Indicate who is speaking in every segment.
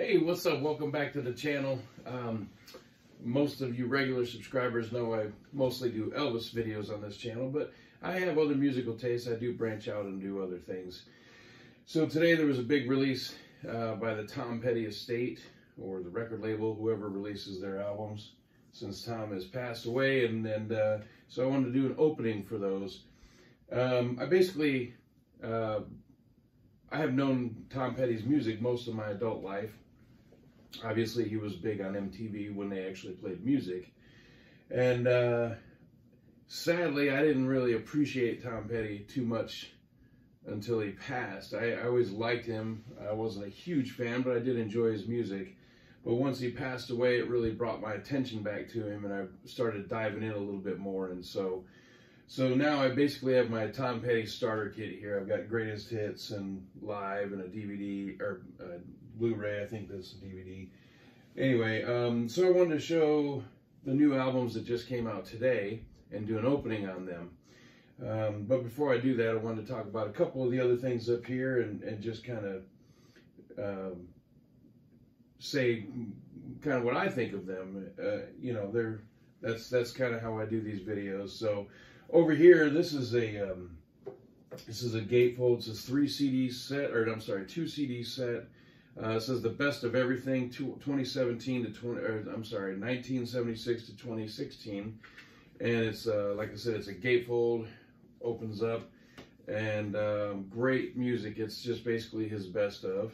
Speaker 1: Hey, what's up? Welcome back to the channel. Most of you regular subscribers know I mostly do Elvis videos on this channel, but I have other musical tastes. I do branch out and do other things. So today there was a big release by the Tom Petty estate, or the record label, whoever releases their albums, since Tom has passed away, and so I wanted to do an opening for those. I have known Tom Petty's music most of my adult life. Obviously, he was big on MTV when they actually played music. And sadly, I didn't really appreciate Tom Petty too much until he passed. I always liked him. I wasn't a huge fan, but I did enjoy his music. But once he passed away, it really brought my attention back to him, and I started diving in a little bit more. And so now I basically have my Tom Petty starter kit here. I've got greatest hits and live and a DVD, or Blu-ray, I think that's a DVD. Anyway, so I wanted to show the new albums that just came out today and do an opening on them. But before I do that, I wanted to talk about a couple of the other things up here and just kind of say kind of what I think of them. You know, that's kind of how I do these videos. So over here, this is a gatefold. It's a 2 CD set. It says the best of everything, 1976 to 2016, and it's like I said, it's a gatefold, opens up, and great music. It's just basically his best of.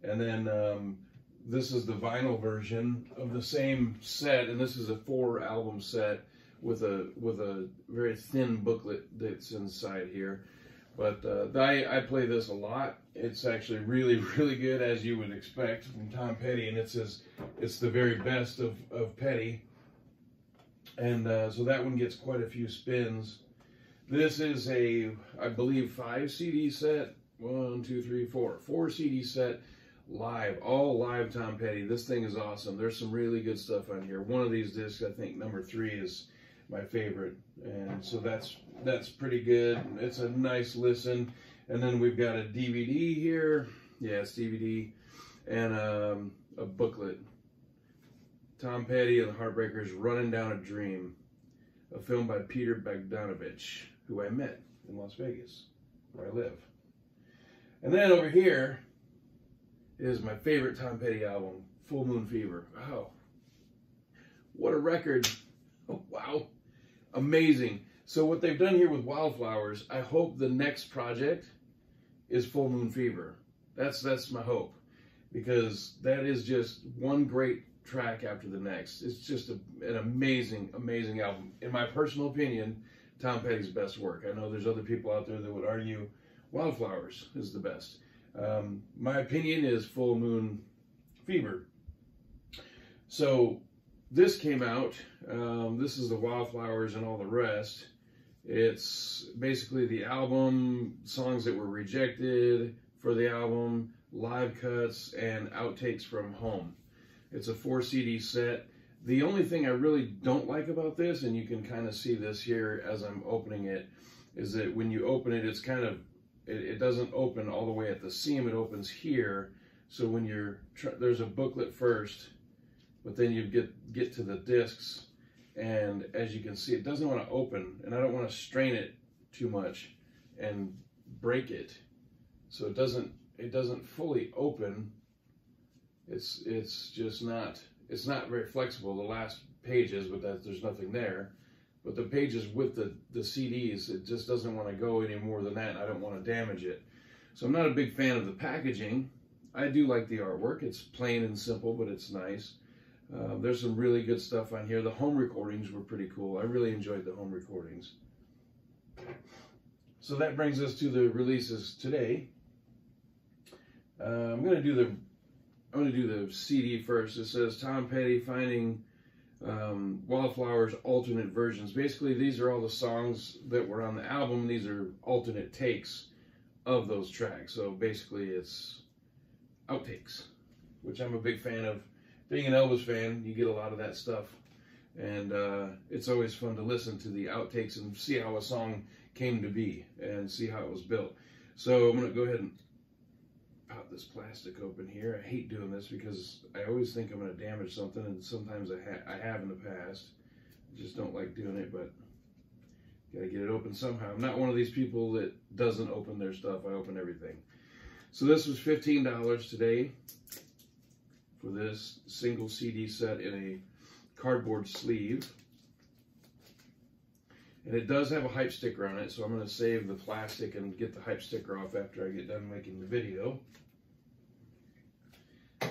Speaker 1: And then this is the vinyl version of the same set, and this is a 4-album set with a very thin booklet that's inside here. But I play this a lot. It's actually really, really good, as you would expect from Tom Petty, and it's the very best of Petty. And so that one gets quite a few spins. This is I believe 5 CD set. 1, 2, 3, 4. 4 CD set, live, all live Tom Petty. This thing is awesome. There's some really good stuff on here. One of these discs, I think number 3, is my favorite, and so that's pretty good. It's a nice listen. And then we've got a DVD here. Yeah, it's DVD, and a booklet. Tom Petty and the Heartbreakers, Running Down a Dream, a film by Peter Bogdanovich, who I met in Las Vegas, where I live. And then over here is my favorite Tom Petty album, Full Moon Fever. Oh, what a record. Oh, wow. Amazing. So what they've done here with Wildflowers, I hope the next project is Full Moon Fever. That's my hope, because that is just one great track after the next. It's just an amazing, amazing album. In my personal opinion, Tom Petty's best work. I know there's other people out there that would argue Wildflowers is the best. My opinion is Full Moon Fever. So this came out. This is the Wildflowers and all the rest. It's basically the album, songs that were rejected for the album, live cuts, and outtakes from home. It's a 4 CD set. The only thing I really don't like about this, and you can kind of see this here as I'm opening it, is that when you open it, it's kind of, it doesn't open all the way at the seam. It opens here. So when there's a booklet first, but then you get to the discs, and as you can see, it doesn't want to open, and I don't want to strain it too much and break it. So it doesn't fully open. It's just not, it's not very flexible. The last pages, but there's nothing there. But the pages with the CDs, it just doesn't want to go any more than that, and I don't want to damage it. So I'm not a big fan of the packaging. I do like the artwork. It's plain and simple, but it's nice. There's some really good stuff on here. The home recordings were pretty cool. I really enjoyed the home recordings. So that brings us to the releases today. I'm going to do the CD first. It says Tom Petty Finding Wildflowers alternate versions. Basically, these are all the songs that were on the album. These are alternate takes of those tracks. So basically, it's outtakes, which I'm a big fan of. Being an Elvis fan, you get a lot of that stuff, and it's always fun to listen to the outtakes and see how a song came to be and see how it was built. So I'm going to go ahead and pop this plastic open here. I hate doing this because I always think I'm going to damage something, and sometimes I have in the past. I just don't like doing it, but got to get it open somehow. I'm not one of these people that doesn't open their stuff. I open everything. So this was $15 today for this single CD set in a cardboard sleeve. And it does have a hype sticker on it, so I'm going to save the plastic and get the hype sticker off after I get done making the video.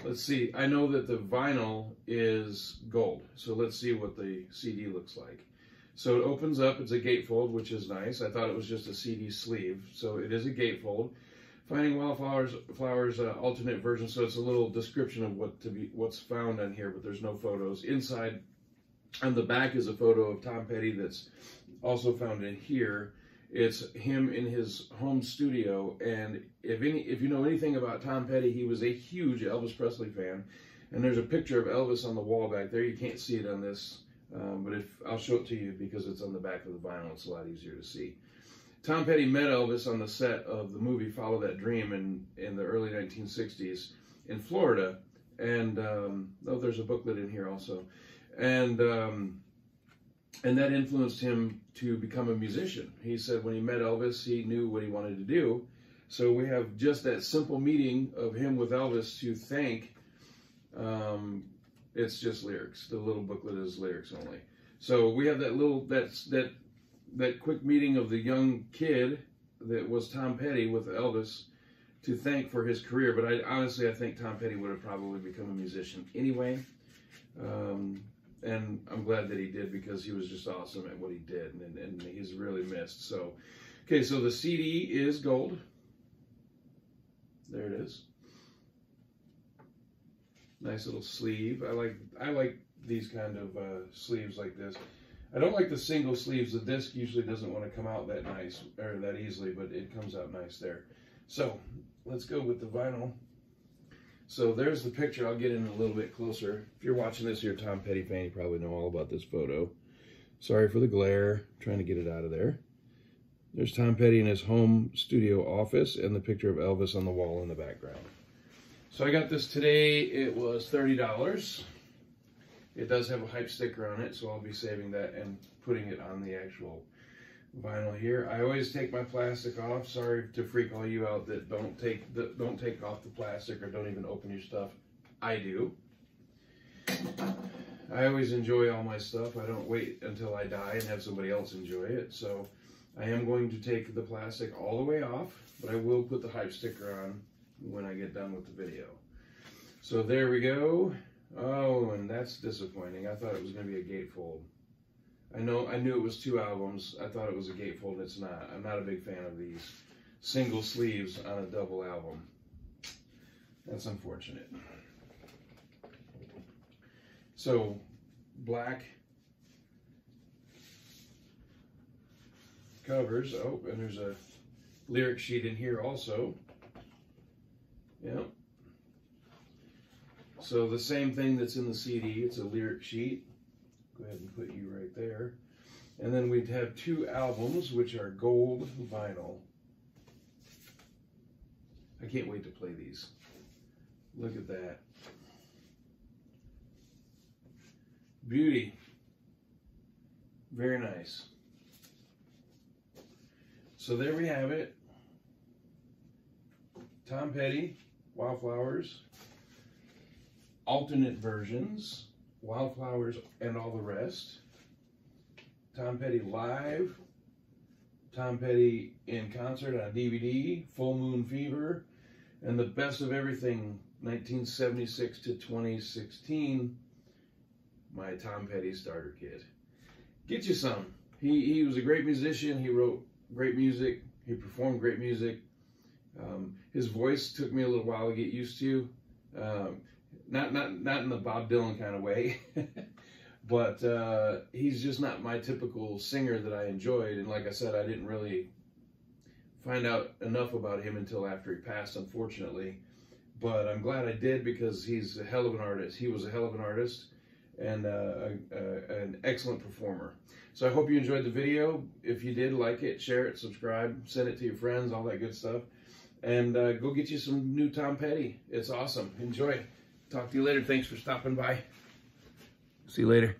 Speaker 1: Let's see, I know that the vinyl is gold, so let's see what the CD looks like. So it opens up, it's a gatefold, which is nice. I thought it was just a CD sleeve, so it is a gatefold. Finding Wildflowers alternate version, so it's a little description of what's found on here, but there's no photos. Inside, on the back is a photo of Tom Petty that's also found in here. It's him in his home studio, and if you know anything about Tom Petty, he was a huge Elvis Presley fan, and there's a picture of Elvis on the wall back there. You can't see it on this, but I'll show it to you because it's on the back of the vinyl. It's a lot easier to see. Tom Petty met Elvis on the set of the movie Follow That Dream in the early 1960s in Florida, and oh, there's a booklet in here also, and that influenced him to become a musician. He said when he met Elvis, he knew what he wanted to do. So we have just that simple meeting of him with Elvis to thank. It's just lyrics. The little booklet is lyrics only. So we have that little that quick meeting of the young kid that was Tom Petty with Elvis to thank for his career. But honestly, I think Tom Petty would have probably become a musician anyway. And I'm glad that he did because he was just awesome at what he did, and he's really missed. So, okay, so the CD is gold. There it is. Nice little sleeve. I like these kind of sleeves like this. I don't like the single sleeves. The disc usually doesn't want to come out that nice or that easily, but it comes out nice there. So let's go with the vinyl. So there's the picture. I'll get in a little bit closer. If you're watching this, you're a Tom Petty fan, you probably know all about this photo. Sorry for the glare. I'm trying to get it out of there. There's Tom Petty in his home studio office and the picture of Elvis on the wall in the background. So I got this today. It was $30. It does have a hype sticker on it, so I'll be saving that and putting it on the actual vinyl here. I always take my plastic off. Sorry to freak all you out that don't take off the plastic or don't even open your stuff. I do. I always enjoy all my stuff. I don't wait until I die and have somebody else enjoy it. So I am going to take the plastic all the way off, but I will put the hype sticker on when I get done with the video. So there we go. Oh, and that's disappointing. I thought it was going to be a gatefold. I knew it was 2 albums. I thought it was a gatefold. It's not. I'm not a big fan of these single sleeves on a double album. That's unfortunate. So, black covers. Oh, and there's a lyric sheet in here also. Yeah. So the same thing that's in the CD. It's a lyric sheet. Go ahead and put you right there. And then we'd have 2 albums, which are gold vinyl. I can't wait to play these. Look at that. Beauty. Very nice. So there we have it. Tom Petty, Wildflowers, alternate versions, Wildflowers and all the rest. Tom Petty live, Tom Petty in concert on DVD, Full Moon Fever, and the best of everything, 1976 to 2016, my Tom Petty starter kit. Get you some. He was a great musician. He wrote great music. He performed great music. His voice took me a little while to get used to. Not in the Bob Dylan kind of way, but he's just not my typical singer that I enjoyed. And like I said, I didn't really find out enough about him until after he passed, unfortunately. But I'm glad I did because he's a hell of an artist. He was a hell of an artist, and an excellent performer. So I hope you enjoyed the video. If you did, like it, share it, subscribe, send it to your friends, all that good stuff. And go get you some new Tom Petty. It's awesome. Enjoy. Talk to you later. Thanks for stopping by. See you later.